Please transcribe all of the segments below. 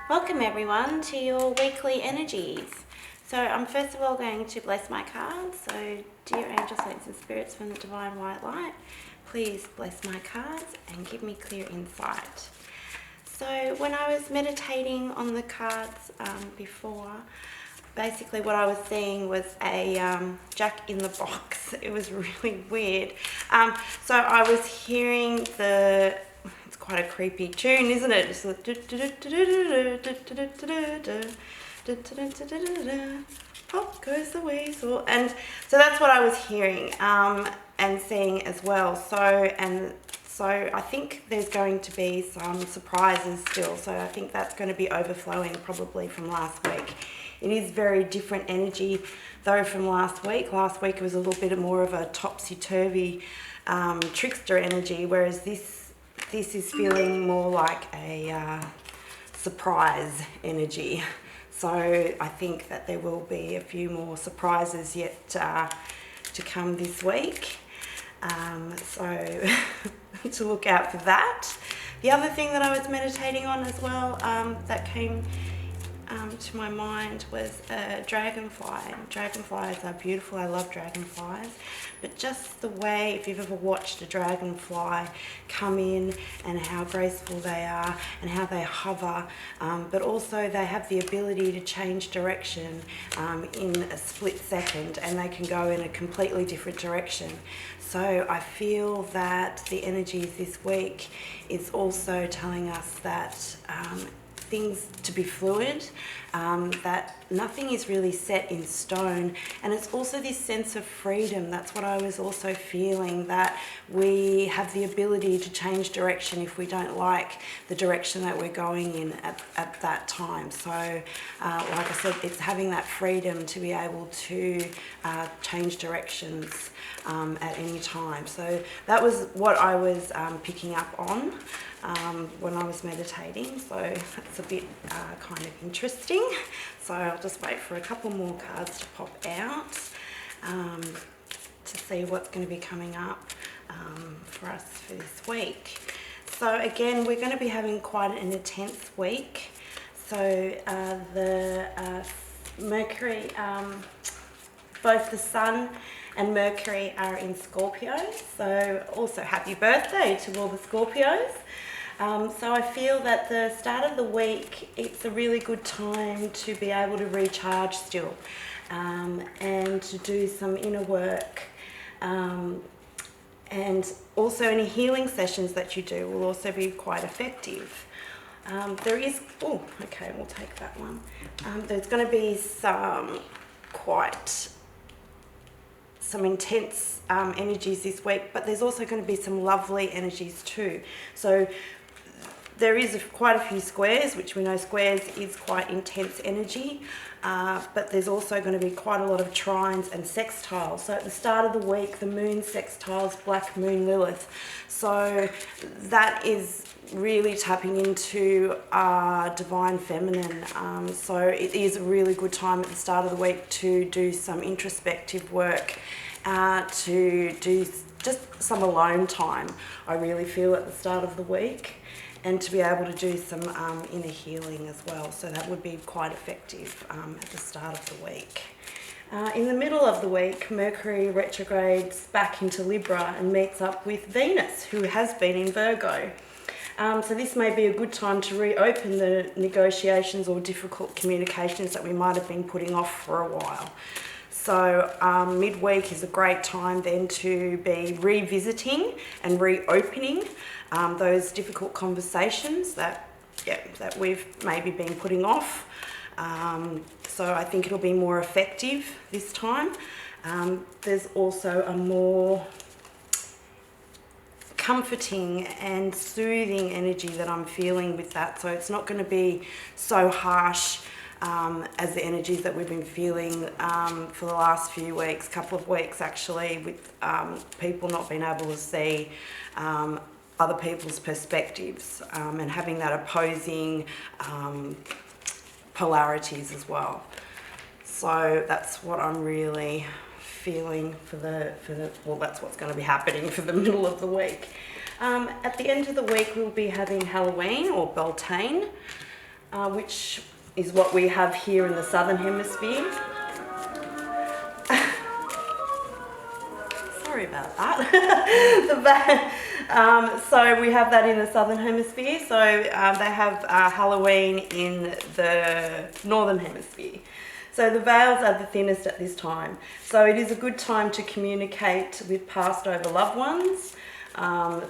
Welcome everyone to your weekly energies. So I'm first of all going to bless my cards. So dear angels, saints and spirits from the divine white light, please bless my cards and give me clear insight. So when I was meditating on the cards before, basically what I was seeing was a Jack in the Box. It was really weird. So I was hearing it's quite a creepy tune, isn't it? Just pop goes the weasel. And so that's what I was hearing and seeing as well. So I think there's going to be some surprises still. So I think that's going to be overflowing probably from last week. It is very different energy though from last week. Last week it was a little bit more of a topsy-turvy trickster energy, whereas this is feeling more like a surprise energy. So I think that there will be a few more surprises yet to come this week. So to look out for that. The other thing that I was meditating on as well that came to my mind was a dragonfly. Dragonflies are beautiful. I love dragonflies, but just the way, if you've ever watched a dragonfly come in and how graceful they are and how they hover, but also they have the ability to change direction in a split second, and they can go in a completely different direction. So I feel that the energies this week is also telling us that things to be fluid, that nothing is really set in stone, and it's also this sense of freedom. That's what I was also feeling, that we have the ability to change direction if we don't like the direction that we're going in at that time. So like I said, it's having that freedom to be able to change directions at any time. So that was what I was picking up on when I was meditating, so that's a bit kind of interesting. So I'll just wait for a couple more cards to pop out to see what's going to be coming up for us for this week. So again, we're going to be having quite an intense week. So the Mercury, both the Sun and Mercury are in Scorpio, so also happy birthday to all the Scorpios. So I feel that the start of the week, it's a really good time to be able to recharge still and to do some inner work. And also any healing sessions that you do will also be quite effective. There is, oh, okay, we'll take that one. There's going to be some intense energies this week, but there's also going to be some lovely energies too. So there is quite a few squares, which we know squares is quite intense energy, but there's also going to be quite a lot of trines and sextiles. So at the start of the week, the moon sextiles Black Moon Lilith. So that is really tapping into divine feminine. So it is a really good time at the start of the week to do some introspective work, to do just some alone time, I really feel, at the start of the week, and to be able to do some inner healing as well. So that would be quite effective at the start of the week. In the middle of the week, Mercury retrogrades back into Libra and meets up with Venus, who has been in Virgo. So this may be a good time to reopen the negotiations or difficult communications that we might have been putting off for a while. So midweek is a great time then to be revisiting and reopening those difficult conversations that we've maybe been putting off. So I think it'll be more effective this time. There's also a more comforting and soothing energy that I'm feeling with that. So it's not going to be so harsh as the energies that we've been feeling for the last few weeks, couple of weeks actually, with people not being able to see other people's perspectives and having that opposing polarities as well. So that's what I'm really feeling for the well, that's what's going to be happening for the middle of the week. At the end of the week, we'll be having Halloween or Beltane. which is what we have here in the Southern Hemisphere. Sorry about that. So we have that in the Southern Hemisphere. So they have Halloween in the Northern Hemisphere. So the veils are the thinnest at this time. So it is a good time to communicate with passed over loved ones.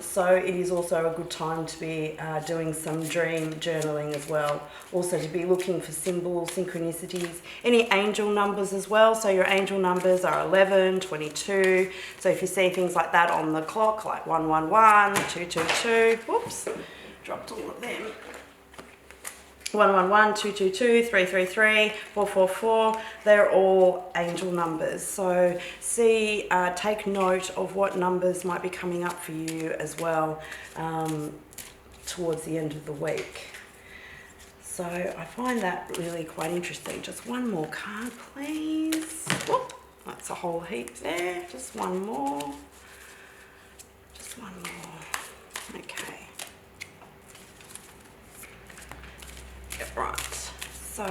So it is also a good time to be doing some dream journaling as well. Also to be looking for symbols, synchronicities, any angel numbers as well. So your angel numbers are 11, 22. So if you see things like that on the clock, like 111, 222, whoops, dropped all of them. 111, 222, 333, 444, they're all angel numbers. So see, take note of what numbers might be coming up for you as well towards the end of the week. So I find that really quite interesting. Just one more card, please. Whoop, that's a whole heap there. Just one more. Just one more. Okay. Right, so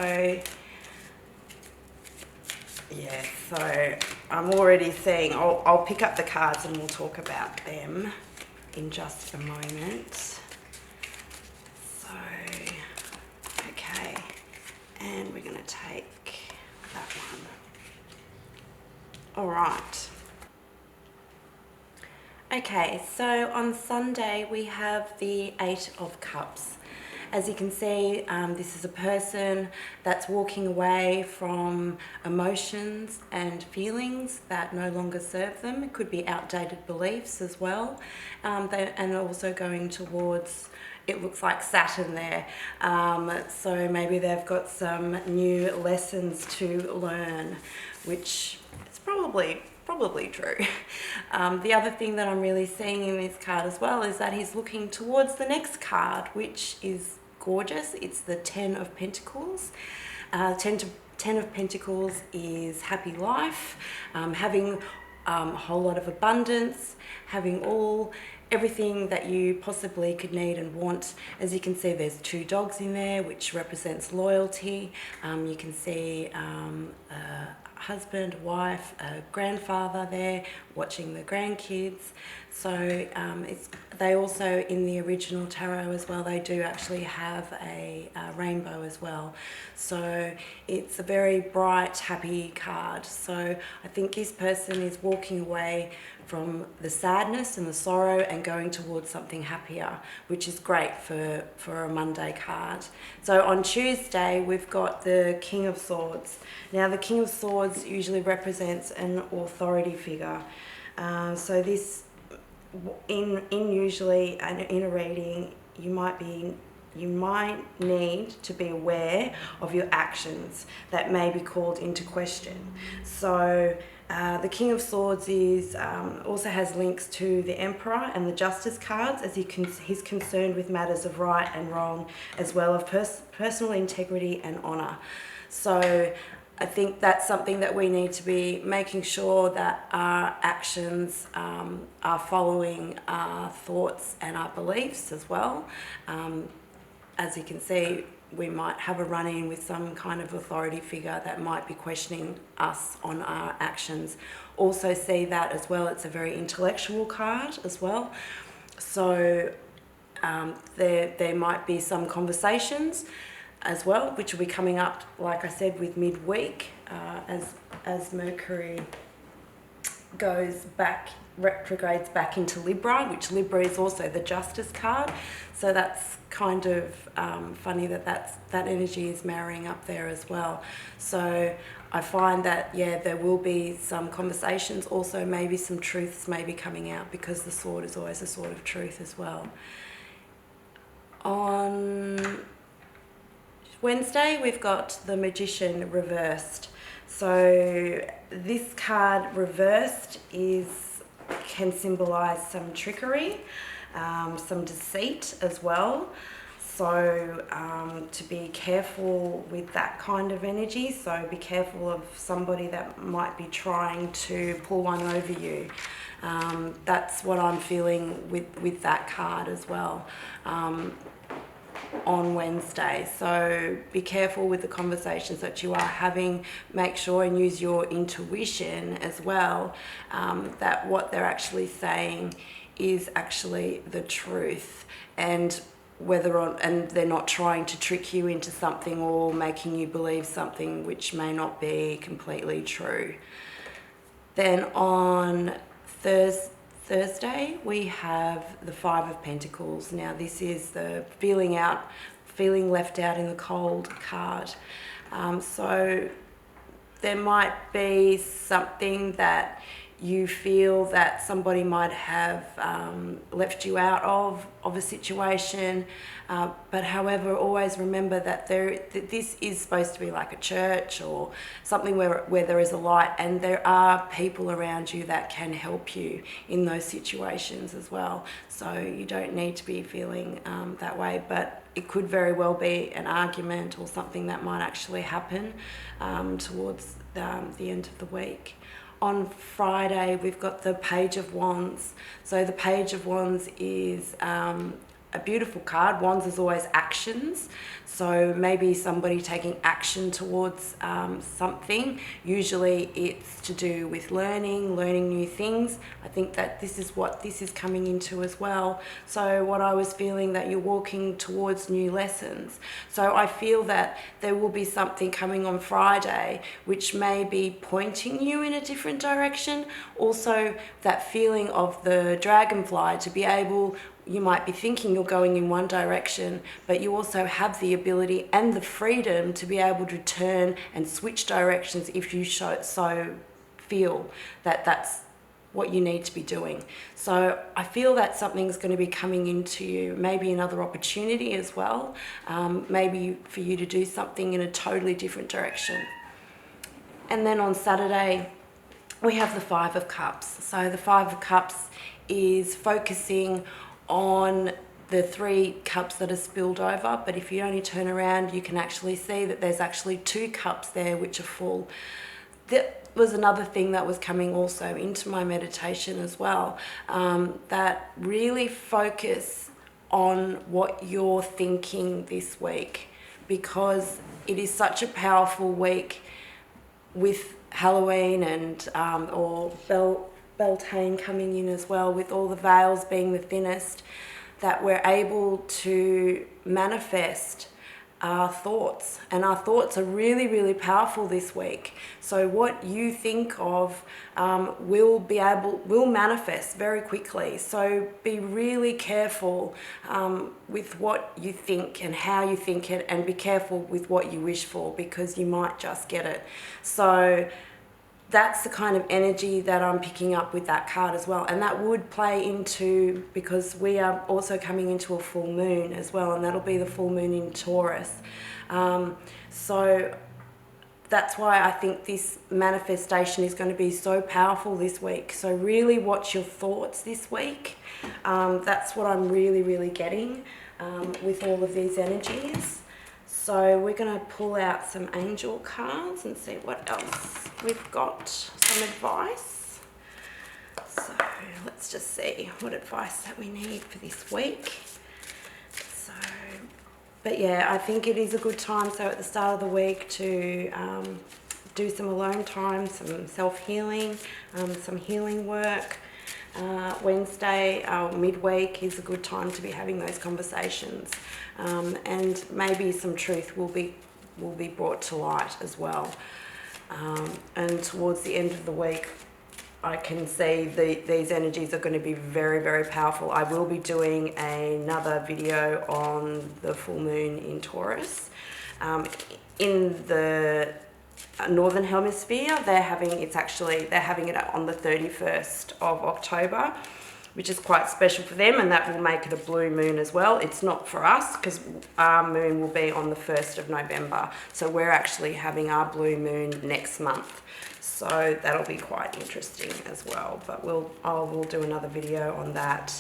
yeah, so I'm already seeing, I'll pick up the cards and we'll talk about them in just a moment. So, okay, and we're going to take that one. All right. Okay, so on Sunday we have the 8 of Cups. As you can see, this is a person that's walking away from emotions and feelings that no longer serve them. It could be outdated beliefs as well. And also going towards, it looks like Saturn there. So maybe they've got some new lessons to learn, which is probably true. The other thing that I'm really seeing in this card as well is that he's looking towards the next card, which is gorgeous. It's the 10 of Pentacles. 10 of Pentacles is happy life, having a whole lot of abundance, having everything that you possibly could need and want. As you can see, there's 2 dogs in there, which represents loyalty. You can see husband, wife, a grandfather there watching the grandkids. So they also, in the original tarot as well, they do actually have a rainbow as well. So it's a very bright, happy card. So I think this person is walking away from the sadness and the sorrow and going towards something happier, which is great for a Monday card. So on Tuesday, we've got the King of Swords. Now, the King of Swords usually represents an authority figure. So this, usually in a reading, you might need to be aware of your actions that may be called into question. So the King of Swords is also has links to the Emperor and the Justice cards, as he's concerned with matters of right and wrong, as well as personal integrity and honour. So I think that's something that we need to be making sure that our actions are following our thoughts and our beliefs as well. As you can see, we might have a run-in with some kind of authority figure that might be questioning us on our actions. Also see that as well, it's a very intellectual card as well. So there might be some conversations as well, which will be coming up, like I said, with midweek, as Mercury goes back, retrogrades back into Libra, which Libra is also the Justice card. So that's kind of funny that energy is marrying up there as well. So I find that, yeah, there will be some conversations, also maybe some truths may be coming out, because the sword is always a sword of truth as well. On Wednesday, we've got the Magician reversed. So this card reversed can symbolise some trickery, some deceit as well. So to be careful with that kind of energy. So be careful of somebody that might be trying to pull one over you. That's what I'm feeling with that card as well. on Wednesday. So be careful with the conversations that you are having. Make sure and use your intuition as well, that what they're actually saying is actually the truth, and and they're not trying to trick you into something or making you believe something which may not be completely true. Then on Thursday, we have the Five of Pentacles. Now, this is the feeling left out in the cold card. So there might be something that you feel that somebody might have left you out of a situation, but however, always remember that this is supposed to be like a church or something where there is a light, and there are people around you that can help you in those situations as well. So you don't need to be feeling that way, but it could very well be an argument or something that might actually happen towards the end of the week. On Friday, we've got the Page of Wands. So the Page of Wands is a beautiful card. Wands is always actions. So maybe somebody taking action towards something. Usually it's to do with learning new things. I think that this is what this is coming into as well. So what I was feeling, that you're walking towards new lessons. So I feel that there will be something coming on Friday which may be pointing you in a different direction. Also, that feeling of the dragonfly, to be able, you might be thinking you're going in one direction, but you also have the ability and the freedom to be able to turn and switch directions if you so feel that that's what you need to be doing. So I feel that something's going to be coming into you, maybe another opportunity as well, maybe for you to do something in a totally different direction. And then on Saturday, we have the Five of Cups. So the Five of Cups is focusing on the 3 cups that are spilled over, but if you only turn around, you can actually see that there's actually 2 cups there which are full. That was another thing that was coming also into my meditation as well, that really focus on what you're thinking this week, because it is such a powerful week with Halloween and or Beltane coming in as well, with all the veils being the thinnest, that we're able to manifest our thoughts, and our thoughts are really, really powerful this week. So what you think of will manifest very quickly. So be really careful with what you think and how you think it, and be careful with what you wish for, because you might just get it. So that's the kind of energy that I'm picking up with that card as well. And that would play into, because we are also coming into a full moon as well, and that'll be the full moon in Taurus. So that's why I think this manifestation is going to be so powerful this week. So really watch your thoughts this week. That's what I'm really, really getting with all of these energies. So we're going to pull out some angel cards and see what else we've got. Some advice. So let's just see what advice that we need for this week. So, but yeah, I think it is a good time. So at the start of the week to do some alone time, some self-healing, some healing work. Wednesday, midweek, is a good time to be having those conversations, and maybe some truth will be brought to light as well. And towards the end of the week, I can see these energies are going to be very, very powerful. I will be doing another video on the full moon in Taurus. In the Northern Hemisphere, they're having it on the 31st of October, which is quite special for them, and that will make it a blue moon as well. It's not for us, because our moon will be on the 1st of November, so we're actually having our blue moon next month. So that'll be quite interesting as well, but we'll do another video on that.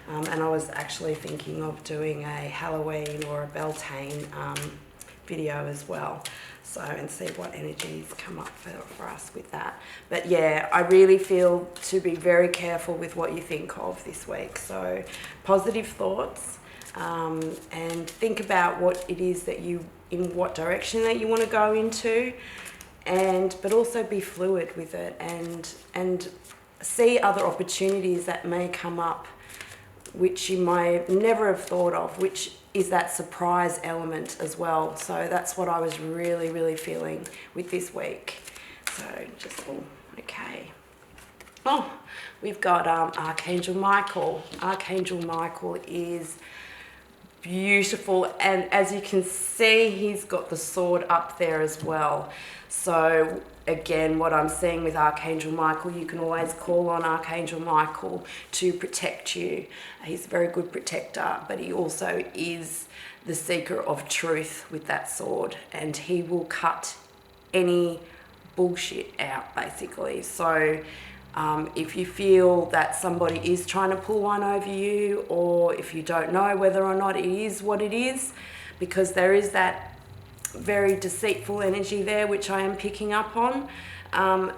And I was actually thinking of doing a Halloween or a Beltane video as well. So, and see what energies come up for us with that. But yeah, I really feel to be very careful with what you think of this week. So positive thoughts, and think about what it is that in what direction that you want to go into, but also be fluid with it, and see other opportunities that may come up which you might never have thought of, which is that surprise element as well. So that's what I was really, really feeling with this week. So just, okay. Oh, we've got Archangel Michael. Archangel Michael is beautiful, and as you can see, he's got the sword up there as well. So again, what I'm seeing with Archangel Michael, you can always call on Archangel Michael to protect you. He's a very good protector, but he also is the seeker of truth with that sword, and he will cut any bullshit out, basically. So if you feel that somebody is trying to pull one over you, or if you don't know whether or not it is what it is, because there is that very deceitful energy there, which I am picking up on,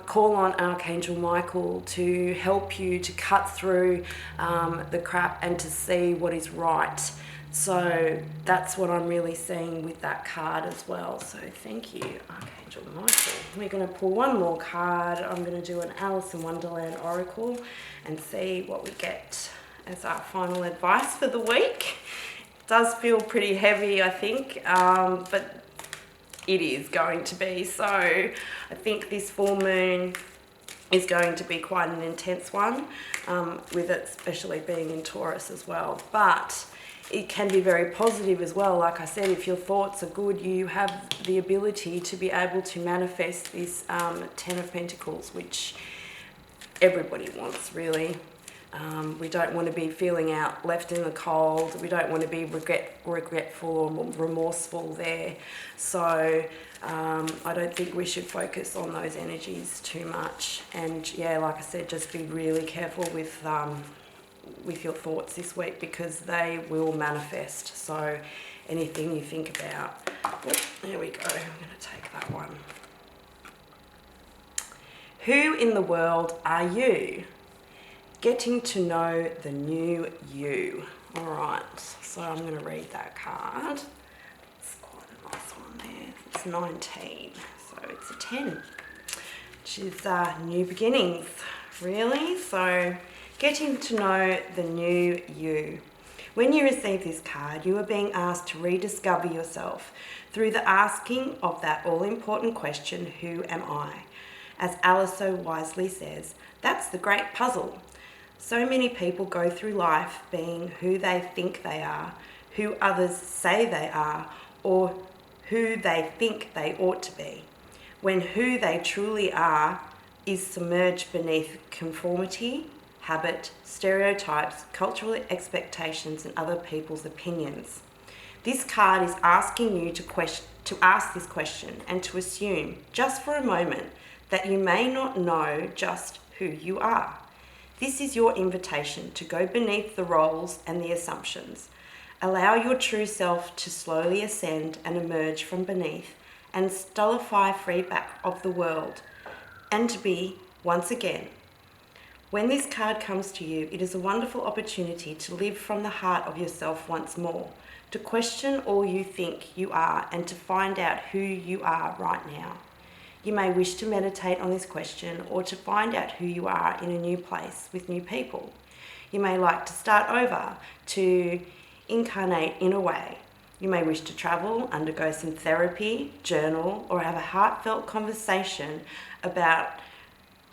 call on Archangel Michael to help you to cut through the crap and to see what is right. So that's what I'm really seeing with that card as well. So thank you, Archangel Michael. We're going to pull one more card. I'm going to do an Alice in Wonderland Oracle and see what we get as our final advice for the week. It does feel pretty heavy, I think, but it is going to be. So I think this full moon is going to be quite an intense one, with it especially being in Taurus as well. But it can be very positive as well. Like I said, if your thoughts are good, you have the ability to be able to manifest this Ten of Pentacles, which everybody wants, really. We don't want to be feeling out left in the cold. We don't want to be regretful or remorseful there. So I don't think we should focus on those energies too much. And yeah, like I said, just be really careful with your thoughts this week, because they will manifest. So anything you think about. Oh, there we go. I'm going to take that one. Who in the world are you? Getting to know the new you. All right, so I'm going to read that card. It's quite a nice one there. It's 19, so it's a 10, which is new beginnings, really. So getting to know the new you. When you receive this card, you are being asked to rediscover yourself through the asking of that all-important question, who am I? As Alice so wisely says, that's the great puzzle. So many people go through life being who they think they are, who others say they are, or who they think they ought to be, when who they truly are is submerged beneath conformity, habit, stereotypes, cultural expectations, and other people's opinions. This card is asking you to ask this question and to assume, just for a moment, that you may not know just who you are. This is your invitation to go beneath the roles and the assumptions. Allow your true self to slowly ascend and emerge from beneath and stultify feedback of the world, and to be, once again. When this card comes to you, it is a wonderful opportunity to live from the heart of yourself once more, to question all you think you are and to find out who you are right now. You may wish to meditate on this question or to find out who you are in a new place with new people. You may like to start over, to incarnate in a way. You may wish to travel, undergo some therapy, journal, or have a heartfelt conversation about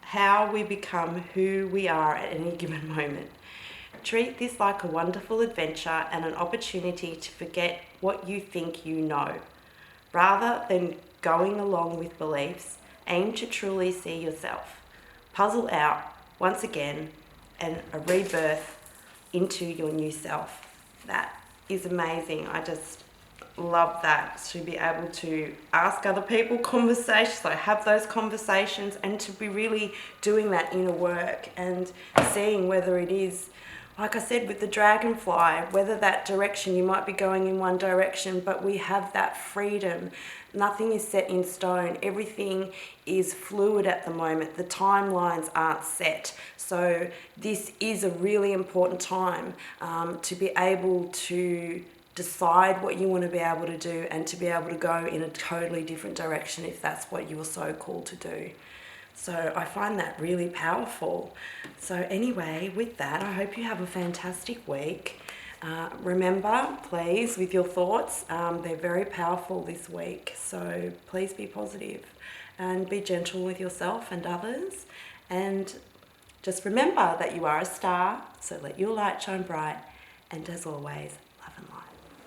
how we become who we are at any given moment. Treat this like a wonderful adventure and an opportunity to forget what you think you know. Rather than going along with beliefs, aim to truly see yourself. Puzzle out, once again, and a rebirth into your new self. That is amazing. I just love that, to be able to ask other people conversations, so have those conversations, and to be really doing that inner work and seeing whether it is like I said, with the dragonfly, whether that direction, you might be going in one direction, but we have that freedom. Nothing is set in stone. Everything is fluid at the moment. The timelines aren't set. So this is a really important time to be able to decide what you want to be able to do and to be able to go in a totally different direction if that's what you were so called to do. So I find that really powerful. So anyway, with that, I hope you have a fantastic week. Remember, please, with your thoughts, they're very powerful this week. So please be positive and be gentle with yourself and others. And just remember that you are a star, so let your light shine bright. And as always,